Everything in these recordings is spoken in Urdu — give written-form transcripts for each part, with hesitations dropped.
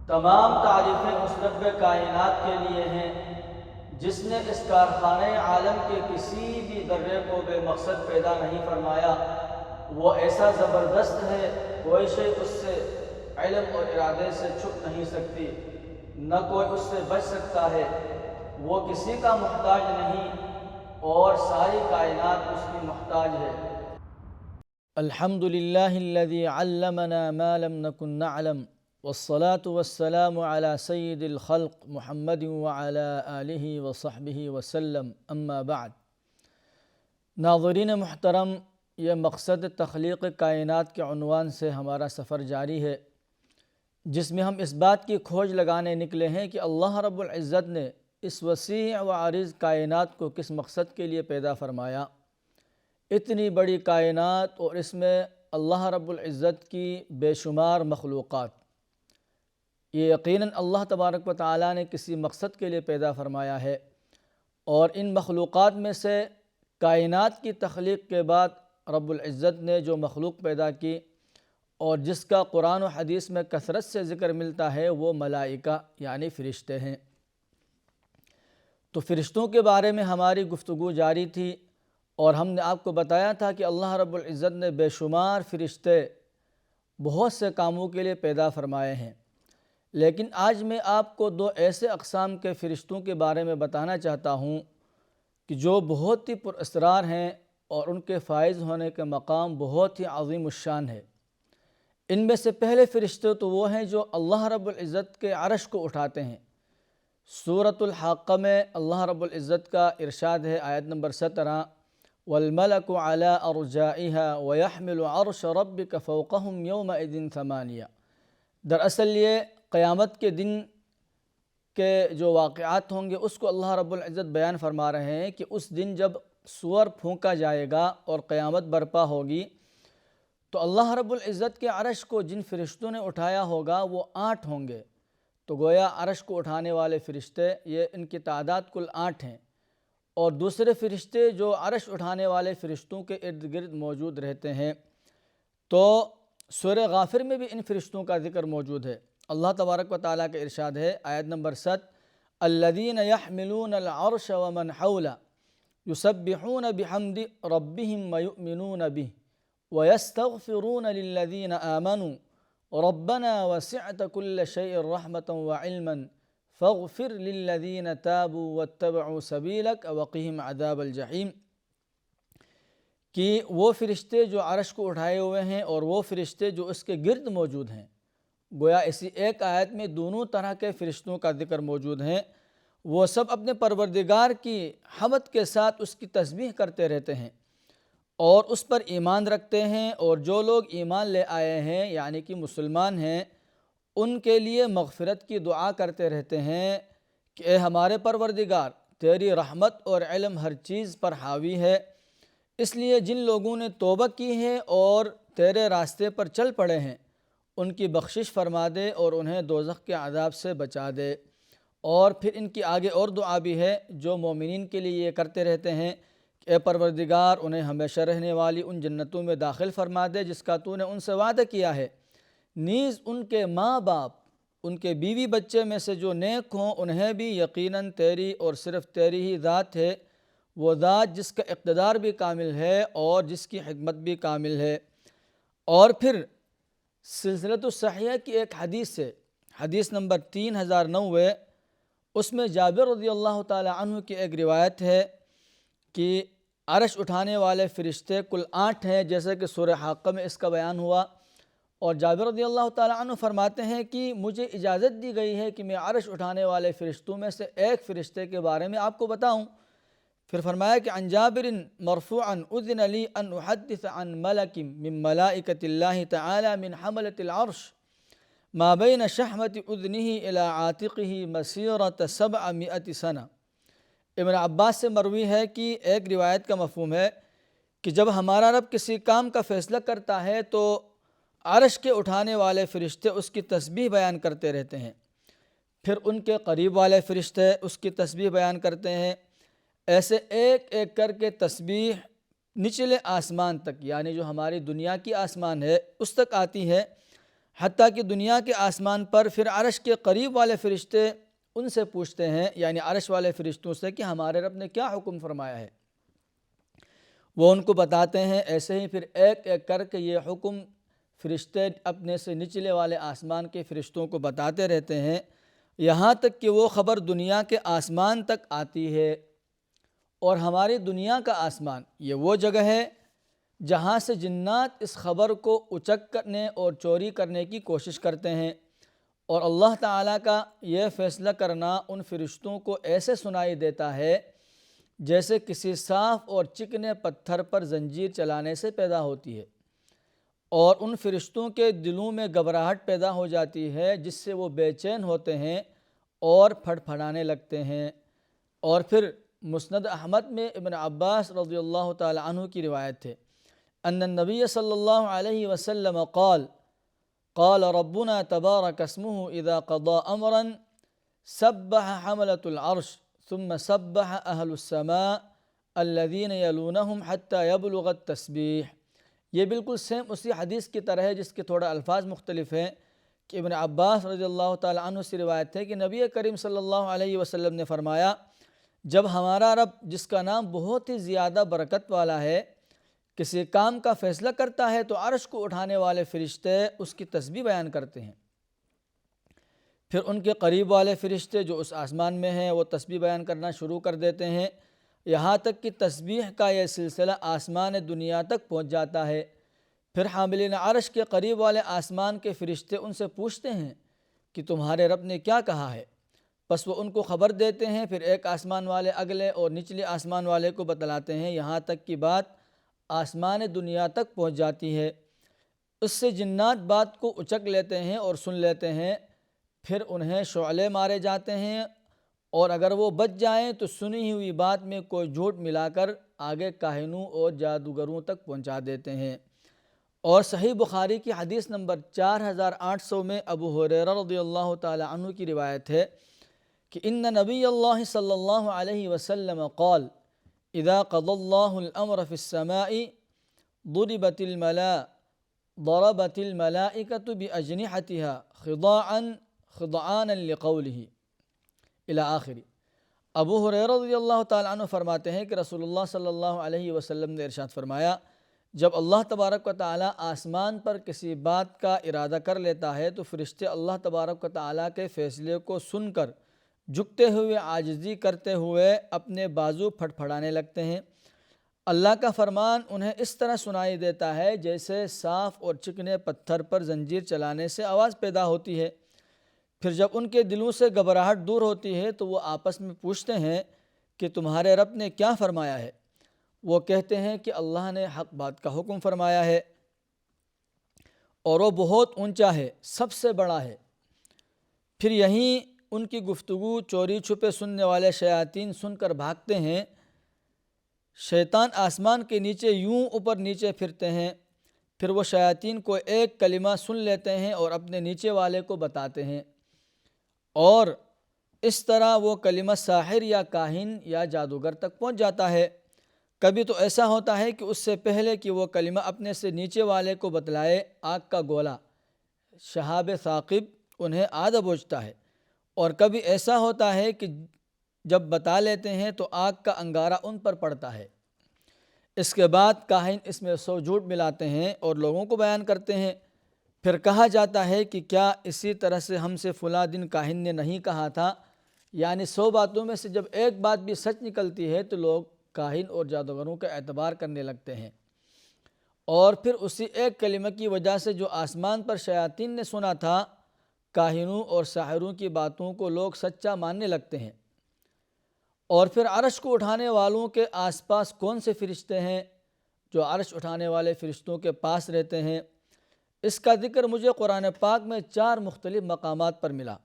تمام تعریفیں اس رب کائنات کے لیے ہیں جس نے اس کارخانہ عالم کے کسی بھی ذرے کو بے مقصد پیدا نہیں فرمایا۔ وہ ایسا زبردست ہے، کوئی شے اس سے علم اور ارادے سے چھپ نہیں سکتی، نہ کوئی اس سے بچ سکتا ہے۔ وہ کسی کا محتاج نہیں اور ساری کائنات اس کی محتاج ہے۔ الحمد للہ الذی علمنا ما لم نکن نعلم، والصلاة والسلام على سید الخلق محمد وعلى آلہ وصحبہ وسلم، اما بعد۔ ناظرین محترم، یہ مقصد تخلیق کائنات کے عنوان سے ہمارا سفر جاری ہے، جس میں ہم اس بات کی کھوج لگانے نکلے ہیں کہ اللہ رب العزت نے اس وسیع و عریض کائنات کو کس مقصد کے لیے پیدا فرمایا۔ اتنی بڑی کائنات اور اس میں اللہ رب العزت کی بے شمار مخلوقات، یہ یقیناً اللہ تبارک و تعالیٰ نے کسی مقصد کے لیے پیدا فرمایا ہے، اور ان مخلوقات میں سے کائنات کی تخلیق کے بعد رب العزت نے جو مخلوق پیدا کی اور جس کا قرآن و حدیث میں کثرت سے ذکر ملتا ہے، وہ ملائکہ یعنی فرشتے ہیں۔ تو فرشتوں کے بارے میں ہماری گفتگو جاری تھی، اور ہم نے آپ کو بتایا تھا کہ اللہ رب العزت نے بے شمار فرشتے بہت سے کاموں کے لیے پیدا فرمائے ہیں، لیکن آج میں آپ کو دو ایسے اقسام کے فرشتوں کے بارے میں بتانا چاہتا ہوں کہ جو بہت ہی پر اسرار ہیں اور ان کے فائز ہونے کے مقام بہت ہی عظیم الشان ہے۔ ان میں سے پہلے فرشتے تو وہ ہیں جو اللہ رب العزت کے عرش کو اٹھاتے ہیں۔ سورۃ الحاقہ میں اللہ رب العزت کا ارشاد ہے، آیت نمبر 17، وَالْمَلَكُ عَلَىٰ أَرْجَائِهَا وَيَحْمِلُ عَرْشَ رَبِّكَ فَوْقَهُمْ يَوْمَئِذٍ ثَمَانِيَةٌ۔ دراصل یہ قیامت کے دن کے جو واقعات ہوں گے اس کو اللہ رب العزت بیان فرما رہے ہیں کہ اس دن جب سور پھونکا جائے گا اور قیامت برپا ہوگی، تو اللہ رب العزت کے عرش کو جن فرشتوں نے اٹھایا ہوگا وہ 8 ہوں گے۔ تو گویا عرش کو اٹھانے والے فرشتے، یہ ان کی تعداد کل 8 ہیں، اور دوسرے فرشتے جو عرش اٹھانے والے فرشتوں کے ارد گرد موجود رہتے ہیں۔ تو سورہ غافر میں بھی ان فرشتوں کا ذکر موجود ہے۔ اللہ تبارک و تعالیٰ کا ارشاد ہے، آیت نمبر 7، الذین یحملون العرش ومن حولہ یسبحون بحمد ربہم ویؤمنون بہ ویستغفرون للذین آمنوا ربنا وسعت كل شيء رحمة وعلما فاغفر للذین تابوا واتبعوا سبیلک وقہم عذاب الجحیم، کہ وہ فرشتے جو عرش کو اٹھائے ہوئے ہیں اور وہ فرشتے جو اس کے گرد موجود ہیں، گویا اسی ایک آیت میں دونوں طرح کے فرشتوں کا ذکر موجود ہیں۔ وہ سب اپنے پروردگار کی حمد کے ساتھ اس کی تسبیح کرتے رہتے ہیں اور اس پر ایمان رکھتے ہیں، اور جو لوگ ایمان لے آئے ہیں یعنی کہ مسلمان ہیں، ان کے لیے مغفرت کی دعا کرتے رہتے ہیں کہ اے ہمارے پروردگار، تیری رحمت اور علم ہر چیز پر حاوی ہے، اس لیے جن لوگوں نے توبہ کی ہے اور تیرے راستے پر چل پڑے ہیں، ان کی بخشش فرما دے اور انہیں دوزخ کے عذاب سے بچا دے۔ اور پھر ان کی آگے اور دعا بھی ہے جو مومنین کے لیے یہ کرتے رہتے ہیں کہ اے پروردگار، انہیں ہمیشہ رہنے والی ان جنتوں میں داخل فرما دے جس کا تو نے ان سے وعدہ کیا ہے، نیز ان کے ماں باپ، ان کے بیوی بچے میں سے جو نیک ہوں انہیں بھی یقیناً تیری اور صرف تیری ہی ذات ہے، وہ ذات جس کا اقتدار بھی کامل ہے اور جس کی حکمت بھی کامل ہے۔ اور پھر سلسلۃ الصحیحہ کی ایک حدیث سے، حدیث نمبر 3090، اس میں جابر رضی اللہ تعالی عنہ کی ایک روایت ہے کہ عرش اٹھانے والے فرشتے کل 8 ہیں، جیسے کہ سورہ حاقہ میں اس کا بیان ہوا، اور جابر رضی اللہ تعالی عنہ فرماتے ہیں کہ مجھے اجازت دی گئی ہے کہ میں عرش اٹھانے والے فرشتوں میں سے ایک فرشتے کے بارے میں آپ کو بتاؤں۔ پھر فرمایا کہ عن جابر مرفوعا اذن لی ان احدث عن ملک من ملائکۃ اللہ تعالی من حملۃ العرش ما بین شحمۃ اذنہ الی عاتقہ مسیرۃ 700 سنہ۔ ابن عباس سے مروی ہے کہ ایک روایت کا مفہوم ہے کہ جب ہمارا رب کسی کام کا فیصلہ کرتا ہے تو عرش کے اٹھانے والے فرشتے اس کی تسبیح بیان کرتے رہتے ہیں، پھر ان کے قریب والے فرشتے اس کی تسبیح بیان کرتے ہیں، ایسے ایک ایک کر کے تسبیح نچلے آسمان تک، یعنی جو ہماری دنیا کی آسمان ہے اس تک آتی ہے، حتیٰ کہ دنیا کے آسمان پر پھر عرش کے قریب والے فرشتے ان سے پوچھتے ہیں، یعنی عرش والے فرشتوں سے، کہ ہمارے رب نے کیا حکم فرمایا ہے۔ وہ ان کو بتاتے ہیں۔ ایسے ہی پھر ایک ایک کر کے یہ حکم فرشتے اپنے سے نچلے والے آسمان کے فرشتوں کو بتاتے رہتے ہیں، یہاں تک کہ وہ خبر دنیا کے آسمان تک آتی ہے۔ اور ہماری دنیا کا آسمان یہ وہ جگہ ہے جہاں سے جنات اس خبر کو اچک کرنے اور چوری کرنے کی کوشش کرتے ہیں، اور اللہ تعالیٰ کا یہ فیصلہ کرنا ان فرشتوں کو ایسے سنائی دیتا ہے جیسے کسی صاف اور چکنے پتھر پر زنجیر چلانے سے پیدا ہوتی ہے، اور ان فرشتوں کے دلوں میں گھبراہٹ پیدا ہو جاتی ہے جس سے وہ بے چین ہوتے ہیں اور پھڑ پھڑانے لگتے ہیں۔ اور پھر مسند احمد میں ابن عباس رضی اللہ تعالی عنہ کی روایت ہے، ان النبی صلی اللہ علیہ وسلم قال ربنا تبارک اسمہ اذا قضى امرا سبح حملة العرش ثم سبح اہل السماء الذین یلونہم حتی یبلغ التسبیح۔ یہ بالکل سیم اسی حدیث کی طرح ہے جس کے تھوڑا الفاظ مختلف ہیں، کہ ابن عباس رضی اللہ تعالی عنہ سے روایت ہے کہ نبی کریم صلی اللہ علیہ وسلم نے فرمایا، جب ہمارا رب جس کا نام بہت ہی زیادہ برکت والا ہے کسی کام کا فیصلہ کرتا ہے تو عرش کو اٹھانے والے فرشتے اس کی تسبیح بیان کرتے ہیں، پھر ان کے قریب والے فرشتے جو اس آسمان میں ہیں وہ تسبیح بیان کرنا شروع کر دیتے ہیں، یہاں تک کہ تسبیح کا یہ سلسلہ آسمان دنیا تک پہنچ جاتا ہے۔ پھر حاملین عرش کے قریب والے آسمان کے فرشتے ان سے پوچھتے ہیں کہ تمہارے رب نے کیا کہا ہے، پس وہ ان کو خبر دیتے ہیں، پھر ایک آسمان والے اگلے اور نچلے آسمان والے کو بتلاتے ہیں، یہاں تک کہ بات آسمان دنیا تک پہنچ جاتی ہے۔ اس سے جنات بات کو اچک لیتے ہیں اور سن لیتے ہیں، پھر انہیں شعلے مارے جاتے ہیں، اور اگر وہ بچ جائیں تو سنی ہوئی بات میں کوئی جھوٹ ملا کر آگے کاہنوں اور جادوگروں تک پہنچا دیتے ہیں۔ اور صحیح بخاری کی حدیث نمبر 4800 میں ابو ہریرہ رضی اللہ تعالی عنہ کی روایت ہے کہ ان نبی اللہ صلی اللہ علیہ وسلم قال اذا قضى الله الامر في السماء ضربت الملائكة باجنحتها خضعانا لقوله الى آخری۔ ابو ہریرہ رضی اللہ تعالی عنہ فرماتے ہیں کہ رسول اللہ صلی اللہ علیہ وسلم نے ارشاد فرمایا، جب اللہ تبارک و تعالی آسمان پر کسی بات کا ارادہ کر لیتا ہے تو فرشتے اللہ تبارک و تعالی کے فیصلے کو سن کر جھکتے ہوئے عاجزی کرتے ہوئے اپنے بازو پھڑپھڑانے لگتے ہیں۔ اللہ کا فرمان انہیں اس طرح سنائی دیتا ہے جیسے صاف اور چکنے پتھر پر زنجیر چلانے سے آواز پیدا ہوتی ہے۔ پھر جب ان کے دلوں سے گھبراہٹ دور ہوتی ہے تو وہ آپس میں پوچھتے ہیں کہ تمہارے رب نے کیا فرمایا ہے؟ وہ کہتے ہیں کہ اللہ نے حق بات کا حکم فرمایا ہے، اور وہ بہت اونچا ہے، سب سے بڑا ہے۔ پھر یہیں ان کی گفتگو چوری چھپے سننے والے شیاطین سن کر بھاگتے ہیں۔ شیطان آسمان کے نیچے یوں اوپر نیچے پھرتے ہیں، پھر وہ شیاطین کو ایک کلمہ سن لیتے ہیں اور اپنے نیچے والے کو بتاتے ہیں، اور اس طرح وہ کلمہ ساحر یا کاہن یا جادوگر تک پہنچ جاتا ہے۔ کبھی تو ایسا ہوتا ہے کہ اس سے پہلے کہ وہ کلمہ اپنے سے نیچے والے کو بتلائے آگ کا گولا شہاب ثاقب انہیں آ دبوچتا ہے، اور کبھی ایسا ہوتا ہے کہ جب بتا لیتے ہیں تو آگ کا انگارہ ان پر پڑتا ہے۔ اس کے بعد کاہن اس میں 100 جھوٹ ملاتے ہیں اور لوگوں کو بیان کرتے ہیں، پھر کہا جاتا ہے کہ کیا اسی طرح سے ہم سے فلاں دن کاہن نے نہیں کہا تھا؟ یعنی 100 باتوں میں سے جب ایک بات بھی سچ نکلتی ہے تو لوگ کاہن اور جادوگروں کا اعتبار کرنے لگتے ہیں، اور پھر اسی ایک کلمہ کی وجہ سے جو آسمان پر شیاطین نے سنا تھا، کاہنوں اور ساحروں کی باتوں کو لوگ سچا ماننے لگتے ہیں۔ اور پھر عرش کو اٹھانے والوں کے آس پاس کون سے فرشتے ہیں جو عرش اٹھانے والے فرشتوں کے پاس رہتے ہیں؟ اس کا ذکر مجھے قرآن پاک میں 4 مختلف مقامات پر ملا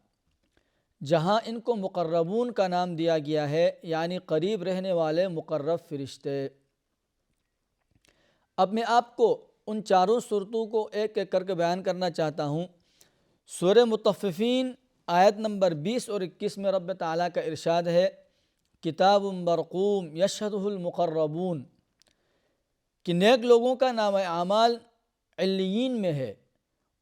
جہاں ان کو مقربون کا نام دیا گیا ہے، یعنی قریب رہنے والے مقرب فرشتے۔ اب میں آپ کو ان 4 صورتوں کو ایک ایک کر کے بیان کرنا چاہتا ہوں۔ سورہ مطففین آیت نمبر 20 اور 21 میں رب تعالیٰ کا ارشاد ہے، کتاب مرقوم یشہدہ المقربون، کہ نیک لوگوں کا نام اعمال علیین میں ہے،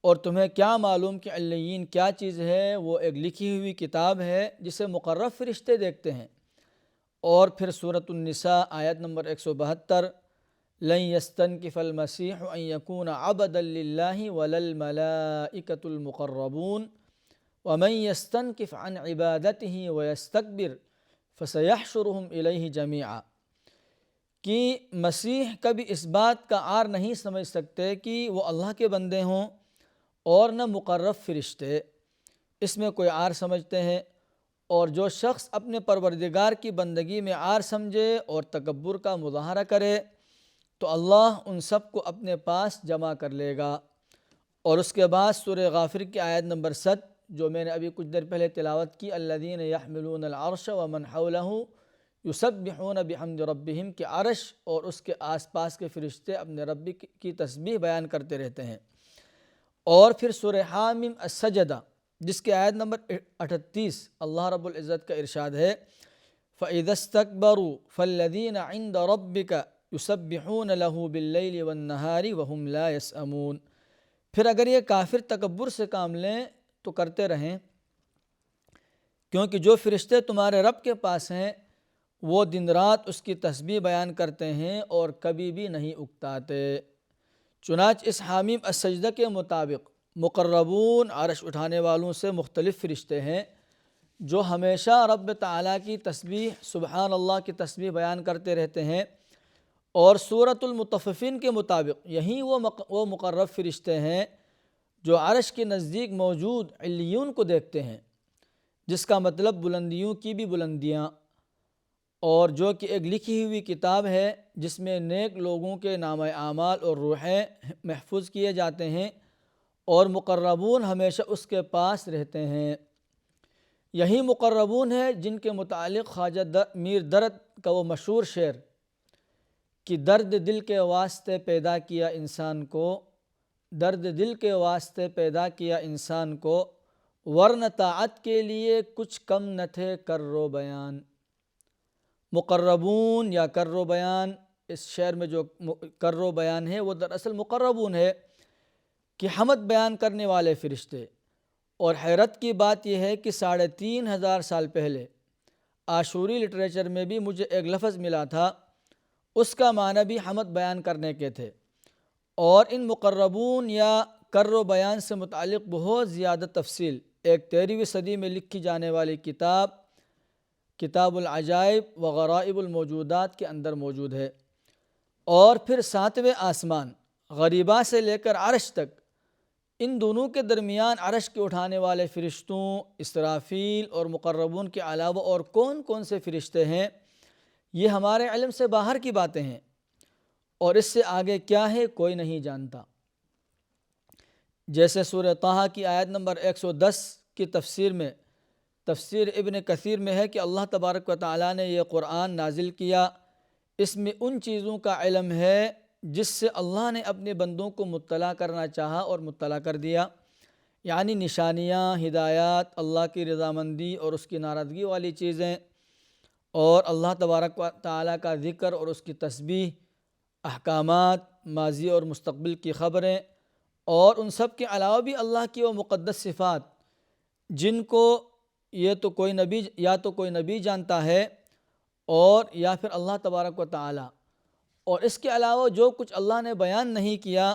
اور تمہیں کیا معلوم کہ علیین کیا چیز ہے؟ وہ ایک لکھی ہوئی کتاب ہے جسے مقرب فرشتے دیکھتے ہیں۔ اور پھر سورۃ النساء آیت نمبر 172، لن يستنكف المسيح ان يكون عبدا لله ولا الملائكة المقربون ومن يستنكف عن عبادته ويستكبر فسيحشرهم إليه جميعا، کہ مسیح کبھی اس بات کا عار نہیں سمجھ سکتے کہ وہ اللہ کے بندے ہوں اور نہ مقرب فرشتے اس میں کوئی عار سمجھتے ہیں، اور جو شخص اپنے پروردگار کی بندگی میں عار سمجھے اور تکبر کا مظاہرہ کرے تو اللہ ان سب کو اپنے پاس جمع کر لے گا۔ اور اس کے بعد سورہ غافر کی آیت نمبر 7 جو میں نے ابھی کچھ دیر پہلے تلاوت کی، الذین یحملون العرش ومن حولہ یسبحون بحمد ربہم، کہ عرش اور اس کے آس پاس کے فرشتے اپنے رب کی تسبیح بیان کرتے رہتے ہیں۔ اور پھر سورہ حامیم السجدہ جس کی آیت نمبر 38 اللہ رب العزت کا ارشاد ہے، فَإِذَا اسْتَكْبَرُوا فَالَّذِينَ عِنْدَ رَبِّكَ يُسَبِّحُونَ لَهُ بِاللَّيْلِ وَالنَّهَارِ وَهُمْ لَا يَسْأَمُونَ۔ پھر اگر یہ کافر تکبر سے کام لیں تو کرتے رہیں، کیونکہ جو فرشتے تمہارے رب کے پاس ہیں وہ دن رات اس کی تسبیح بیان کرتے ہیں اور کبھی بھی نہیں اکتاتے۔ چنانچہ اس حامیم السجدہ کے مطابق مقربون عرش اٹھانے والوں سے مختلف فرشتے ہیں جو ہمیشہ رب تعالیٰ کی تسبیح سبحان اللہ کی تسبیح بیان کرتے رہتے ہیں، اور سورۃ المطففین کے مطابق یہی وہ مقرب فرشتے ہیں جو عرش کے نزدیک موجود علیون کو دیکھتے ہیں، جس کا مطلب بلندیوں کی بھی بلندیاں، اور جو کہ ایک لکھی ہوئی کتاب ہے جس میں نیک لوگوں کے نامہ اعمال اور روحیں محفوظ کیے جاتے ہیں، اور مقربون ہمیشہ اس کے پاس رہتے ہیں۔ یہی مقربون ہیں جن کے متعلق خواجہ میر درد کا وہ مشہور شعر کہ درد دل کے واسطے پیدا کیا انسان کو، درد دل کے واسطے پیدا کیا انسان کو، ورنہ طاعت کے لیے کچھ کم نہ تھے کرو بیان۔ مقربون یا کرو بیان، اس شعر میں جو کرو بیان ہے وہ دراصل مقربون ہے کہ حمد بیان کرنے والے فرشتے۔ اور حیرت کی بات یہ ہے کہ 3500 سال پہلے آشوری لٹریچر میں بھی مجھے ایک لفظ ملا تھا، اس کا معنی بھی حمد بیان کرنے کے تھے، اور ان مقربون یا کرو بیان سے متعلق بہت زیادہ تفصیل ایک 13ویں صدی میں لکھی جانے والی کتاب العجائب و غرائب الموجودات کے اندر موجود ہے۔ اور پھر 7ویں آسمان غریبہ سے لے کر عرش تک، ان دونوں کے درمیان عرش کے اٹھانے والے فرشتوں اسرافیل اور مقربون کے علاوہ اور کون کون سے فرشتے ہیں، یہ ہمارے علم سے باہر کی باتیں ہیں، اور اس سے آگے کیا ہے کوئی نہیں جانتا۔ جیسے سورہ طٰہٰ کی آیت نمبر 110 کی تفسیر ابن کثیر میں ہے کہ اللہ تبارک و تعالیٰ نے یہ قرآن نازل کیا، اس میں ان چیزوں کا علم ہے جس سے اللہ نے اپنے بندوں کو مطلع کرنا چاہا اور مطلع کر دیا، یعنی نشانیاں، ہدایات، اللہ کی رضامندی اور اس کی ناراضگی والی چیزیں، اور اللہ تبارک و تعالیٰ کا ذکر اور اس کی تسبیح، احکامات، ماضی اور مستقبل کی خبریں، اور ان سب کے علاوہ بھی اللہ کی وہ مقدس صفات جن کو یا تو کوئی نبی جانتا ہے اور یا پھر اللہ تبارک و تعالیٰ، اور اس کے علاوہ جو کچھ اللہ نے بیان نہیں کیا،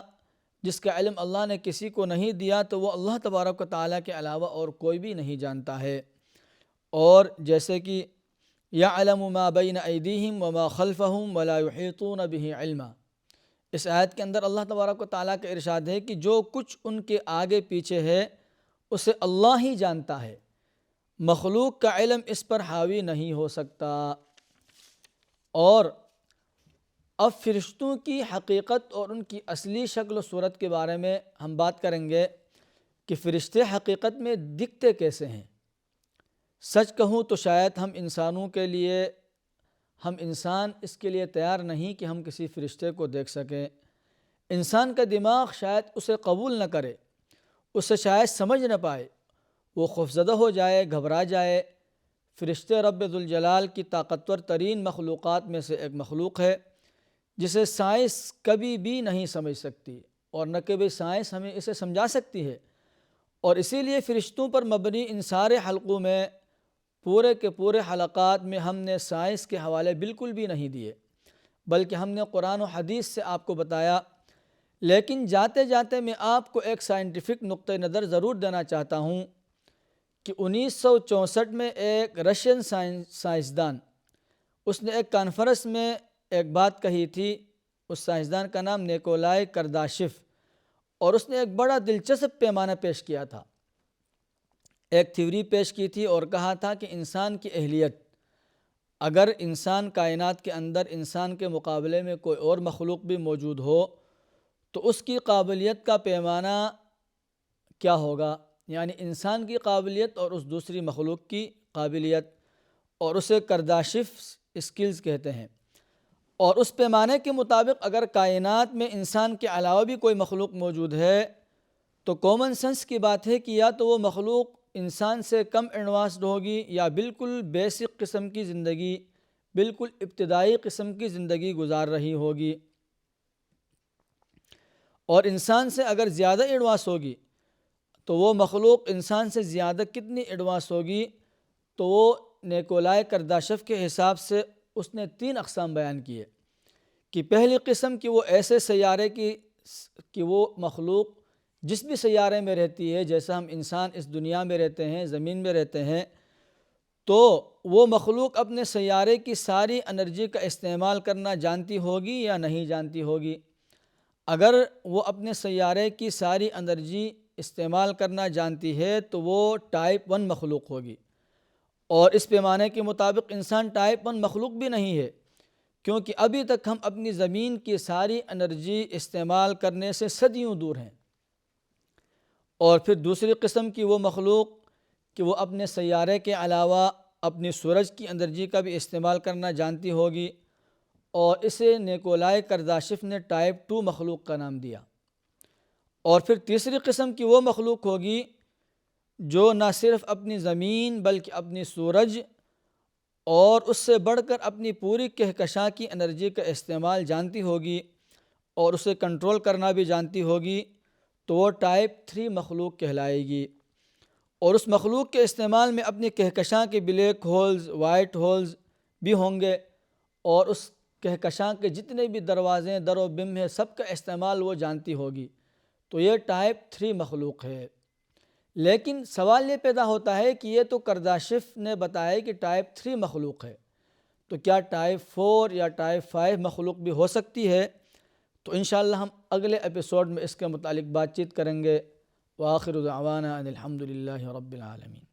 جس کا علم اللہ نے کسی کو نہیں دیا، تو وہ اللہ تبارک و تعالیٰ کے علاوہ اور کوئی بھی نہیں جانتا ہے۔ اور جیسے کہ یعلم ما بین ایدیہم وما خلفہم ولا یحیطون بہ علما، اس آیت کے اندر اللہ تبارک و تعالیٰ کا ارشاد ہے کہ جو کچھ ان کے آگے پیچھے ہے اسے اللہ ہی جانتا ہے، مخلوق کا علم اس پر حاوی نہیں ہو سکتا۔ اور اب فرشتوں کی حقیقت اور ان کی اصلی شکل و صورت کے بارے میں ہم بات کریں گے کہ فرشتے حقیقت میں دکھتے کیسے ہیں۔ سچ کہوں تو شاید ہم انسان اس کے لیے تیار نہیں کہ ہم کسی فرشتے کو دیکھ سکیں۔ انسان کا دماغ شاید اسے قبول نہ کرے، اسے شاید سمجھ نہ پائے، وہ خوفزدہ ہو جائے، گھبرا جائے۔ فرشتے رب ذوالجلال کی طاقتور ترین مخلوقات میں سے ایک مخلوق ہے جسے سائنس کبھی بھی نہیں سمجھ سکتی، اور نہ کہ سائنس ہمیں اسے سمجھا سکتی ہے۔ اور اسی لیے فرشتوں پر مبنی ان سارے حلقوں میں پورے کے پورے حلقات میں ہم نے سائنس کے حوالے بالکل بھی نہیں دیے، بلکہ ہم نے قرآن و حدیث سے آپ کو بتایا۔ لیکن جاتے جاتے میں آپ کو ایک سائنٹیفک نقطہ نظر ضرور دینا چاہتا ہوں کہ 1964 میں ایک رشین سائنسدان، اس نے ایک کانفرنس میں ایک بات کہی تھی۔ اس سائنسدان کا نام نیکولائے کرداشف، اور اس نے ایک بڑا دلچسپ پیمانہ پیش کیا تھا، ایک تھیوری پیش کی تھی اور کہا تھا کہ انسان کی اہلیت، اگر انسان کائنات کے اندر انسان کے مقابلے میں کوئی اور مخلوق بھی موجود ہو تو اس کی قابلیت کا پیمانہ کیا ہوگا، یعنی انسان کی قابلیت اور اس دوسری مخلوق کی قابلیت، اور اسے کرداشف اسکلز کہتے ہیں۔ اور اس پیمانے کے مطابق اگر کائنات میں انسان کے علاوہ بھی کوئی مخلوق موجود ہے تو کامن سینس کی بات ہے کہ یا تو وہ مخلوق انسان سے کم ایڈوانسڈ ہوگی یا بالکل بیسک قسم کی زندگی، بالکل ابتدائی قسم کی زندگی گزار رہی ہوگی، اور انسان سے اگر زیادہ ایڈوانس ہوگی تو وہ مخلوق انسان سے زیادہ کتنی ایڈوانس ہوگی، تو وہ نیکولائے کرداشف کے حساب سے اس نے 3 اقسام بیان کیے کہ پہلی قسم کہ وہ ایسے سیارے کی کہ وہ مخلوق جس بھی سیارے میں رہتی ہے، جیسا ہم انسان اس دنیا میں رہتے ہیں، زمین میں رہتے ہیں، تو وہ مخلوق اپنے سیارے کی ساری انرجی کا استعمال کرنا جانتی ہوگی یا نہیں جانتی ہوگی۔ اگر وہ اپنے سیارے کی ساری انرجی استعمال کرنا جانتی ہے تو وہ ٹائپ 1 مخلوق ہوگی، اور اس پیمانے کے مطابق انسان ٹائپ 1 مخلوق بھی نہیں ہے، کیونکہ ابھی تک ہم اپنی زمین کی ساری انرجی استعمال کرنے سے صدیوں دور ہیں۔ اور پھر دوسری قسم کی وہ مخلوق کہ وہ اپنے سیارے کے علاوہ اپنی سورج کی انرجی کا بھی استعمال کرنا جانتی ہوگی، اور اسے نیکولائے کرداشف نے ٹائپ 2 مخلوق کا نام دیا۔ اور پھر تیسری قسم کی وہ مخلوق ہوگی جو نہ صرف اپنی زمین بلکہ اپنی سورج اور اس سے بڑھ کر اپنی پوری کہکشاں کی انرجی کا استعمال جانتی ہوگی اور اسے کنٹرول کرنا بھی جانتی ہوگی، تو وہ ٹائپ 3 مخلوق کہلائے گی۔ اور اس مخلوق کے استعمال میں اپنی کہکشاں کے بلیک ہولز، وائٹ ہولز بھی ہوں گے، اور اس کہکشاں کے جتنے بھی دروازے، در و بم ہیں، سب کا استعمال وہ جانتی ہوگی، تو یہ ٹائپ 3 مخلوق ہے۔ لیکن سوال یہ پیدا ہوتا ہے کہ یہ تو کرداشف نے بتایا کہ ٹائپ 3 مخلوق ہے، تو کیا ٹائپ 4 یا ٹائپ 5 مخلوق بھی ہو سکتی ہے؟ تو انشاءاللہ ہم اگلے ایپیسوڈ میں اس کے متعلق بات چیت کریں گے۔ وآخر دعوانا ان الحمد للہ رب العالمین۔